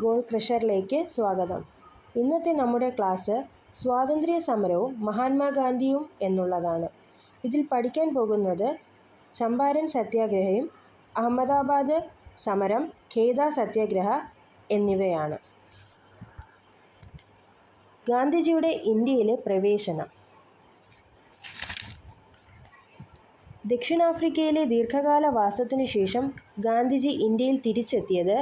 Gold ക്രഷറിലേക്ക് സ്വാഗതം. ഇന്നത്തെ നമ്മുടെ ക്ലാസ് സ്വാതന്ത്ര്യ സമരവും മഹാത്മാഗാന്ധിയും എന്നുള്ളതാണ്. ഇതിൽ പഠിക്കാൻ പോകുന്നത് ചമ്പാരൻ സത്യാഗ്രഹയും അഹമ്മദാബാദ് സമരം, ഖേദ സത്യാഗ്രഹ എന്നിവയാണ്. ഗാന്ധിജിയുടെ ഇന്ത്യയിലെ പ്രവേശനം. ദക്ഷിണാഫ്രിക്കയിലെ ദീർഘകാല വാസത്തിനു ശേഷം ഗാന്ധിജി ഇന്ത്യയിൽ തിരിച്ചെത്തിയത്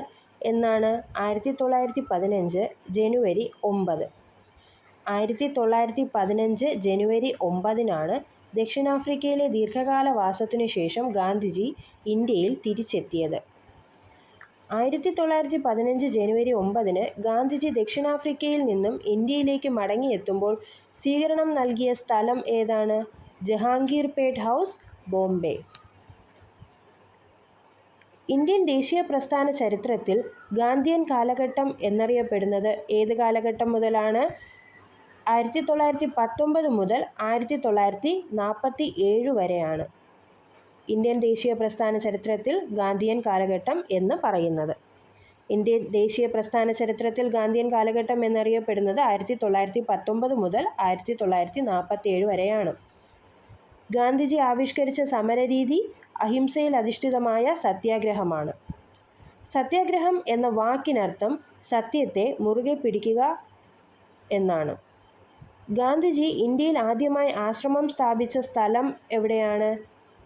എന്നാണ് 1915 ജനുവരി 9. 1915 ജനുവരി 9 ദക്ഷിണാഫ്രിക്കയിലെ ദീർഘകാല വാസത്തിനു ശേഷം ഗാന്ധിജി ഇന്ത്യയിൽ തിരിച്ചെത്തിയത്. 1915 ജനുവരി 9 ഗാന്ധിജി ദക്ഷിണാഫ്രിക്കയിൽ നിന്നും ഇന്ത്യയിലേക്ക് മടങ്ങിയെത്തുമ്പോൾ സ്വീകരണം നൽകിയ സ്ഥലം ഏതാണ്? ജഹാംഗീർ പേട്ട് ഹൗസ്, ബോംബെ. ഇന്ത്യൻ ദേശീയ പ്രസ്ഥാന ചരിത്രത്തിൽ ഗാന്ധിയൻ കാലഘട്ടം എന്നറിയപ്പെടുന്നത് ഏത് കാലഘട്ടം മുതലാണ്? 1919 മുതൽ 1947 വരെയാണ് ഇന്ത്യൻ ദേശീയ പ്രസ്ഥാന ചരിത്രത്തിൽ ഗാന്ധിയൻ കാലഘട്ടം എന്ന് പറയുന്നത്. ഇന്ത്യൻ ദേശീയ പ്രസ്ഥാന ചരിത്രത്തിൽ ഗാന്ധിയൻ കാലഘട്ടം എന്നറിയപ്പെടുന്നത് 1919 മുതൽ 1947 വരെയാണ്. ഗാന്ധിജി ആവിഷ്കരിച്ച സമരരീതി അഹിംസയിൽ അധിഷ്ഠിതമായ സത്യാഗ്രഹമാണ്. സത്യാഗ്രഹം എന്ന വാക്കിനർത്ഥം സത്യത്തെ മുറുകെ പിടിക്കുക എന്നാണ്. ഗാന്ധിജി ഇന്ത്യയിൽ ആദ്യമായി ആശ്രമം സ്ഥാപിച്ച സ്ഥലം എവിടെയാണ്?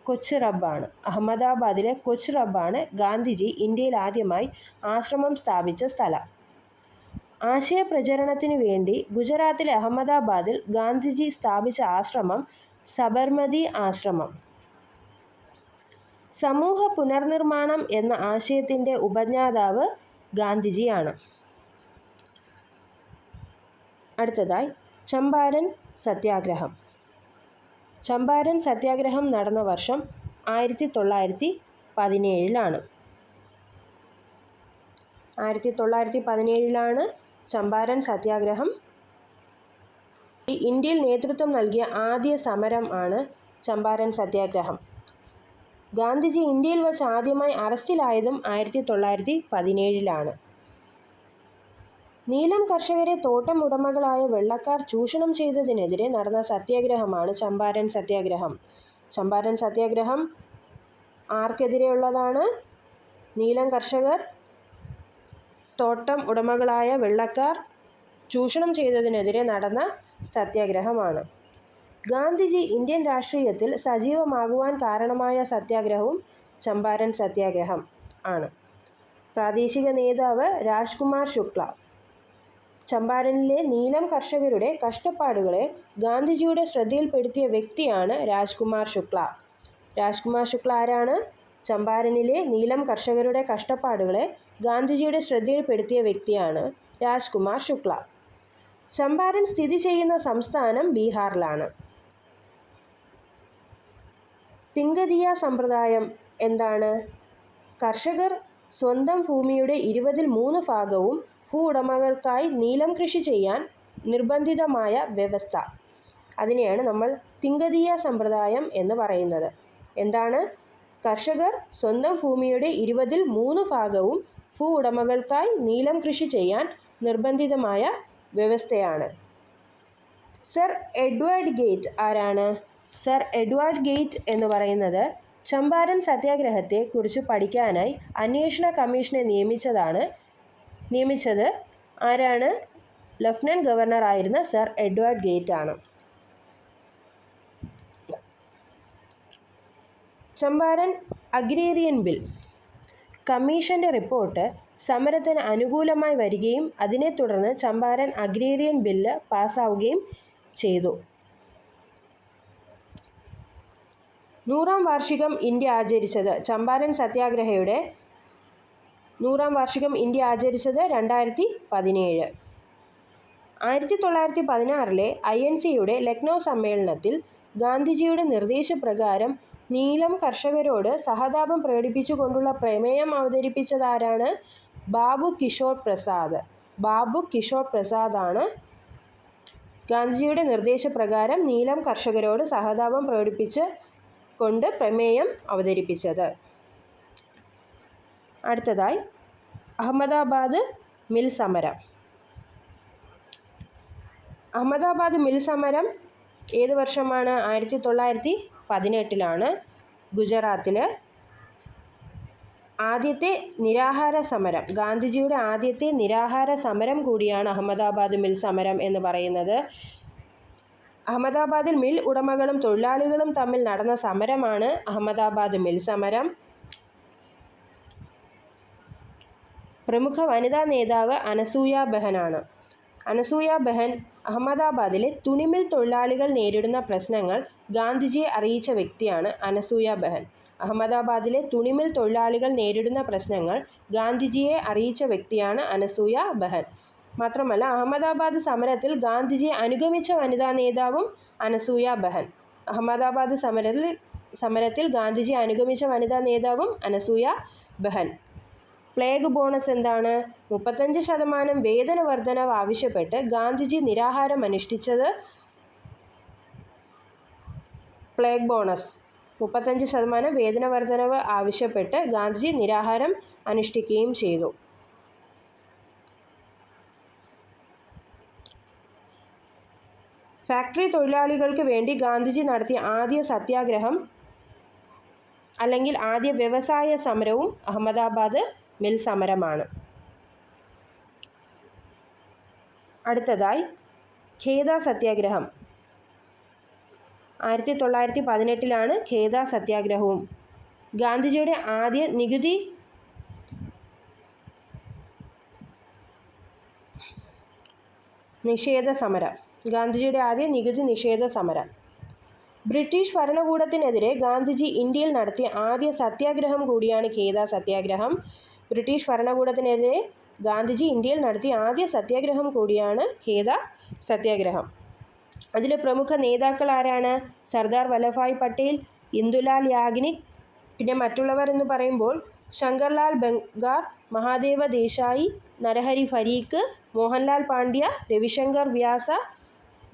കൊച്ച് റബ്ബാണ്. അഹമ്മദാബാദിലെ കൊച്ച് റബ്ബാണ് ഗാന്ധിജി ഇന്ത്യയിൽ ആദ്യമായി ആശ്രമം സ്ഥാപിച്ച സ്ഥലം. ആശയപ്രചരണത്തിനു വേണ്ടി ഗുജറാത്തിലെ അഹമ്മദാബാദിൽ ഗാന്ധിജി സ്ഥാപിച്ച ആശ്രമം സബർമതി ആശ്രമം. സമൂഹ പുനർനിർമ്മാണം എന്ന ആശയത്തിൻ്റെ ഉപജ്ഞാതാവ് ഗാന്ധിജിയാണ്. അടുത്തതായി ചമ്പാരൻ സത്യാഗ്രഹം. ചമ്പാരൻ സത്യാഗ്രഹം നടന്ന വർഷം 1917. 1917 ചമ്പാരൻ സത്യാഗ്രഹം. ഇന്ത്യയിൽ നേതൃത്വം നൽകിയ ആദ്യ സമരം ആണ് ചമ്പാരൻ സത്യാഗ്രഹം. ഗാന്ധിജി ഇന്ത്യയിൽ വച്ച് ആദ്യമായി അറസ്റ്റിലായതും 1917. നീലം കർഷകരെ തോട്ടം ഉടമകളായ വെള്ളക്കാർ ചൂഷണം ചെയ്തതിനെതിരെ നടന്ന സത്യാഗ്രഹമാണ് ചമ്പാരൻ സത്യാഗ്രഹം. ചമ്പാരൻ സത്യാഗ്രഹം ആർക്കെതിരെയുള്ളതാണ്? നീലം കർഷകർ തോട്ടം ഉടമകളായ വെള്ളക്കാർ ചൂഷണം ചെയ്തതിനെതിരെ നടന്ന സത്യാഗ്രഹമാണ്. ഗാന്ധിജി ഇന്ത്യൻ രാഷ്ട്രീയത്തിൽ സജീവമാകുവാൻ കാരണമായ സത്യാഗ്രഹവും ചമ്പാരൻ സത്യാഗ്രഹം ആണ്. പ്രാദേശിക നേതാവ് രാജ്കുമാർ ശുക്ല. ചമ്പാരനിലെ നീലം കർഷകരുടെ കഷ്ടപ്പാടുകളെ ഗാന്ധിജിയുടെ ശ്രദ്ധയിൽപ്പെടുത്തിയ വ്യക്തിയാണ് രാജ്കുമാർ ശുക്ല. രാജ്കുമാർ ശുക്ല ആരാണ്? ചമ്പാരനിലെ നീലം കർഷകരുടെ കഷ്ടപ്പാടുകളെ ഗാന്ധിജിയുടെ ശ്രദ്ധയിൽപ്പെടുത്തിയ വ്യക്തിയാണ് രാജ്കുമാർ ശുക്ല. ചമ്പാരൻ സ്ഥിതി ചെയ്യുന്ന സംസ്ഥാനം ബീഹാറിലാണ്. തിങ്കതിയ സമ്പ്രദായം എന്താണ്? കർഷകർ സ്വന്തം ഭൂമിയുടെ 3 ഭാഗവും ഭൂ ഉടമകൾക്കായി നീലം കൃഷി ചെയ്യാൻ നിർബന്ധിതമായ വ്യവസ്ഥ. അതിനെയാണ് നമ്മൾ തിങ്കതിയ സമ്പ്രദായം എന്ന് പറയുന്നത്. എന്താണ്? കർഷകർ സ്വന്തം ഭൂമിയുടെ 3 ഭാഗവും ഭൂ ഉടമകൾക്കായി നീലം കൃഷി ചെയ്യാൻ നിർബന്ധിതമായ വ്യവസ്ഥയാണ്. സർ എഡ്വേർഡ് ഗേറ്റ് ആരാണ്? സർ എഡ്വേർഡ് ഗേറ്റ് എന്ന് പറയുന്നത് ചമ്പാരൻ സത്യാഗ്രഹത്തെ കുറിച്ച് പഠിക്കാനായി അന്വേഷണ കമ്മീഷനെ നിയമിച്ചത് ആരാണ്? ലഫ്റ്റനന്റ് ഗവർണർ ആയിരുന്ന സർ എഡ്വേർഡ് ഗേറ്റ് ആണ്. Champaran agrarian bill. കമ്മീഷന്റെ റിപ്പോർട്ട് സമരത്തിന് അനുകൂലമായി വരികയും അതിനെ തുടർന്ന് ചമ്പാരൻ അഗ്രേറിയൻ ബില്ല് പാസ്സാവുകയും ചെയ്തു. 100ാം വാർഷികം ഇന്ത്യ ആചരിച്ചത്. ചമ്പാരൻ സത്യാഗ്രഹയുടെ 100ാം വാർഷികം ഇന്ത്യ ആചരിച്ചത് 2017. 1916 INCയുടെ ലക്നൗ സമ്മേളനത്തിൽ ഗാന്ധിജിയുടെ നിർദ്ദേശപ്രകാരം നീലം കർഷകരോട് സഹതാപം പ്രകടിപ്പിച്ചുകൊണ്ടുള്ള പ്രമേയം അവതരിപ്പിച്ചതാരാണ്? ബാബു കിഷോർ പ്രസാദ്. ബാബു കിഷോർ പ്രസാദാണ് ഗാന്ധിജിയുടെ നിർദ്ദേശപ്രകാരം നീലം കർഷകരോട് സഹതാപം പ്രകടിപ്പിച്ചുകൊണ്ട് പ്രമേയം അവതരിപ്പിച്ചത്. അടുത്തതായി അഹമ്മദാബാദ് മിൽ സമരം. അഹമ്മദാബാദ് മിൽ സമരം ഏത് വർഷമാണ്? 1918 ഗുജറാത്തിൽ. ആദ്യത്തെ നിരാഹാര സമരം, ഗാന്ധിജിയുടെ ആദ്യത്തെ നിരാഹാര സമരം കൂടിയാണ് അഹമ്മദാബാദ് മിൽ സമരം എന്ന് പറയുന്നത്. അഹമ്മദാബാദിൽ മിൽ ഉടമകളും തൊഴിലാളികളും തമ്മിൽ നടന്ന സമരമാണ് അഹമ്മദാബാദ് മിൽ സമരം. പ്രമുഖ വനിതാ നേതാവ് അനസൂയ ബെഹനാണ്. അനസൂയ ബെഹൻ അഹമ്മദാബാദിലെ തുണിമിൽ തൊഴിലാളികൾ നേരിടുന്ന പ്രശ്നങ്ങൾ ഗാന്ധിജിയെ അറിയിച്ച വ്യക്തിയാണ് അനസൂയ ബെഹൻ. അഹമ്മദാബാദിലെ തുണിമിൽ തൊഴിലാളികൾ നേരിടുന്ന പ്രശ്നങ്ങൾ ഗാന്ധിജിയെ അറിയിച്ച വ്യക്തിയാണ് അനസൂയ ബെഹൻ. മാത്രമല്ല, അഹമ്മദാബാദ് സമരത്തിൽ ഗാന്ധിജിയെ അനുഗമിച്ച വനിതാ നേതാവും അനസൂയ ബെഹൻ. അഹമ്മദാബാദ് സമരത്തിൽ ഗാന്ധിജിയെ അനുഗമിച്ച വനിതാ നേതാവും അനസൂയ ബെഹൻ. പ്ലേഗ് ബോണസ് എന്താണ്? 35% വേതന വർധനവ് ആവശ്യപ്പെട്ട് ഗാന്ധിജി നിരാഹാരം അനുഷ്ഠിച്ചത്. പ്ലേഗ് ബോണസ് 35% വേതന വർധനവ് ആവശ്യപ്പെട്ട് ഗാന്ധിജി നിരാഹാരം അനുഷ്ഠിക്കുകയും ചെയ്തു. ഫാക്ടറി തൊഴിലാളികൾക്ക് വേണ്ടി ഗാന്ധിജി നടത്തിയ ആദ്യ സത്യാഗ്രഹം അല്ലെങ്കിൽ ആദ്യ വ്യവസായ സമരവും അഹമ്മദാബാദ് മിൽ സമരമാണ്. അടുത്തതായി ഖേദ സത്യാഗ്രഹം. 1918 ഖേദ സത്യാഗ്രഹവും. ഗാന്ധിജിയുടെ ആദ്യ നികുതി നിഷേധ സമരം. ഗാന്ധിജിയുടെ ആദ്യ നികുതി നിഷേധ സമരം. ബ്രിട്ടീഷ് ഭരണകൂടത്തിനെതിരെ ഗാന്ധിജി ഇന്ത്യയിൽ നടത്തിയ ആദ്യ സത്യാഗ്രഹം കൂടിയാണ് ഖേദ സത്യാഗ്രഹം. ബ്രിട്ടീഷ് ഭരണകൂടത്തിനെതിരെ ഗാന്ധിജി ഇന്ത്യയിൽ നടത്തിയ ആദ്യ സത്യാഗ്രഹം കൂടിയാണ് ഖേദ സത്യാഗ്രഹം. അതിലെ പ്രമുഖ നേതാക്കൾ ആരാണ്? സർദാർ വല്ലഭായ് പട്ടേൽ, ഇന്ദുലാൽ യാഗ്നിക്. പിന്നെ മറ്റുള്ളവർ എന്ന് പറയുമ്പോൾ ശങ്കർലാൽ ബംഗാർ, മഹാദേവ ദേശായി, നരഹരി ഫരീക്ക്, മോഹൻലാൽ പാണ്ഡ്യ, രവിശങ്കർ വ്യാസ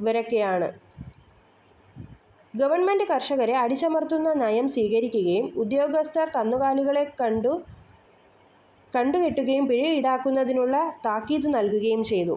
ഇവരൊക്കെയാണ്. ഗവൺമെൻറ് കർഷകരെ അടിച്ചമർത്തുന്ന നയം സ്വീകരിക്കുകയും ഉദ്യോഗസ്ഥർ കന്നുകാലികളെ കണ്ടുകെട്ടുകയും പിഴ ഈടാക്കുന്നതിനുള്ള താക്കീത് നൽകുകയും ചെയ്തു.